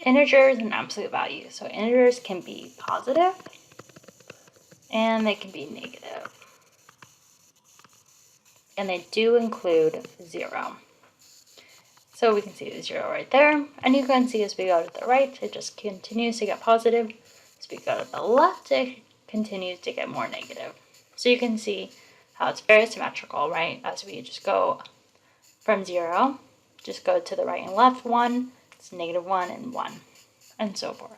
integers and absolute values. So integers can be positive and they can be negative. And they do include 0. So we can see the 0 right there. And you can see as we go to the right, it just continues to get positive. As we go to the left, it continues to get more negative. So you can see how it's very symmetrical, right? As we just go from 0, just go to the right and left 1, it's -1 and 1, and so forth.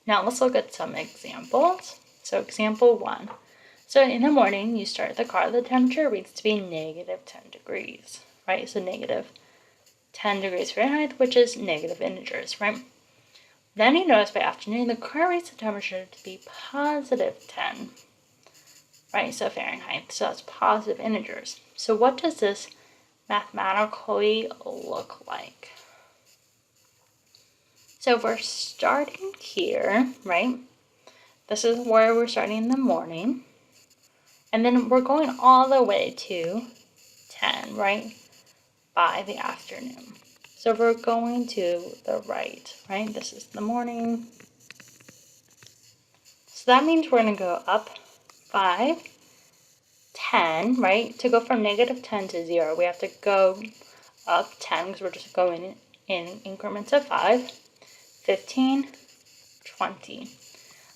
Now let's look at some examples. So example 1. So in the morning, you start the car, the temperature reads to be -10 degrees, right? So -10 degrees Fahrenheit, which is negative integers, right? Then you notice by afternoon, the car reads the temperature to be +10, right? So Fahrenheit, so that's positive integers. So what does this mathematically look like? So if we're starting here, right? This is where we're starting in the morning. And then we're going all the way to 10, right? By the afternoon. So we're going to the right? This is the morning. So that means we're going to go up 5, 10, right? To go from -10 to 0, we have to go up 10 because we're just going in increments of 5, 15, 20.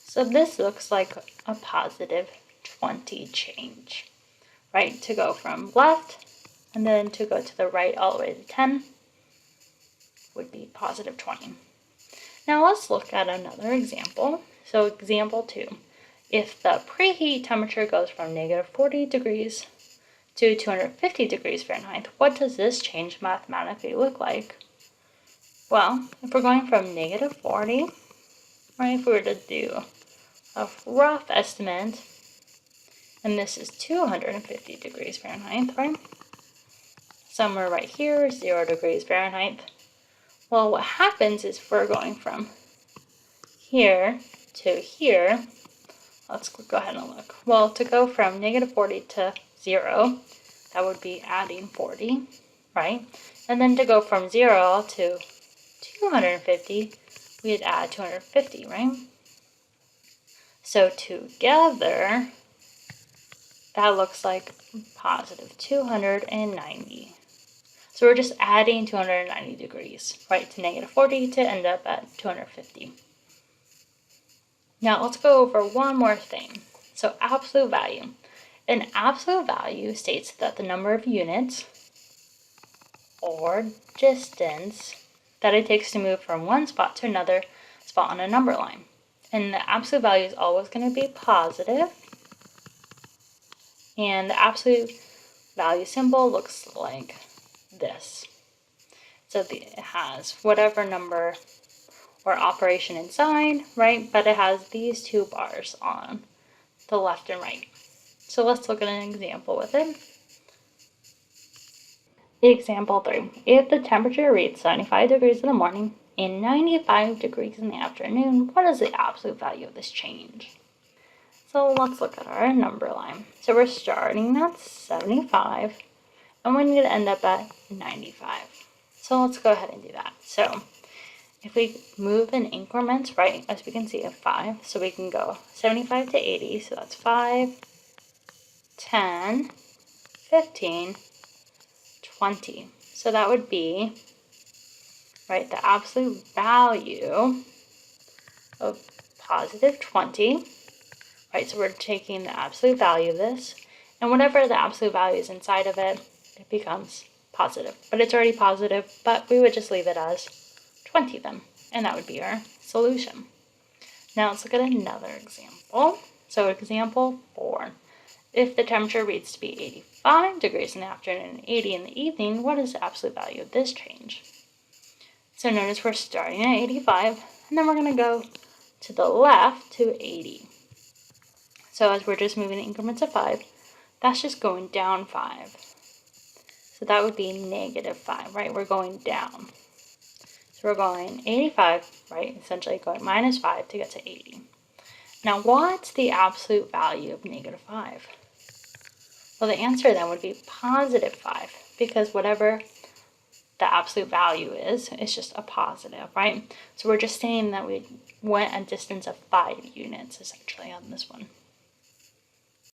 So this looks like a positive 20 change, right? To go from left and then to go to the right all the way to 10 would be positive 20. Now let's look at another example. So example 2. If the preheat temperature goes from -40 degrees to 250 degrees Fahrenheit, what does this change mathematically look like? Well, if we're going from -40, right, if we were to do a rough estimate, and this is 250 degrees Fahrenheit, right? Somewhere right here, 0 degrees Fahrenheit. Well, what happens is we're going from here to here. Let's go ahead and look. Well, to go from -40 to 0, that would be adding 40, right? And then to go from 0 to 250, we'd add 250, right? So together, that looks like positive 290. So we're just adding 290 degrees, right, to -40 to end up at 250. Now let's go over one more thing. So absolute value. An absolute value states that the number of units or distance that it takes to move from one spot to another spot on a number line. And the absolute value is always going to be positive. And the absolute value symbol looks like this. So it has whatever number or operation inside, right? But it has these two bars on the left and right. So let's look at an example with it. Example 3. If the temperature reads 75 degrees in the morning and 95 degrees in the afternoon, what is the absolute value of this change? So let's look at our number line. So we're starting at 75 and we need to end up at 95. So let's go ahead and do that. So if we move in increments, right, as we can see at 5, so we can go 75 to 80, so that's 5, 10, 15, 20. So that would be, right, the absolute value of positive 20, right, so we're taking the absolute value of this, and whatever the absolute value is inside of it, it becomes positive. But it's already positive, but we would just leave it as 20 then, and that would be our solution. Now let's look at another example. So example 4. If the temperature reads to be 85 degrees in the afternoon and 80 in the evening, what is the absolute value of this change? So notice we're starting at 85, and then we're going to go to the left to 80. So as we're just moving in increments of 5, that's just going down 5. So that would be -5, right? We're going down. So we're going 85, right? Essentially going -5 to get to 80. Now, what's the absolute value of -5? Well, the answer then would be +5, because whatever the absolute value is. It's just a positive, right? So we're just saying that we went a distance of 5 units essentially on this one.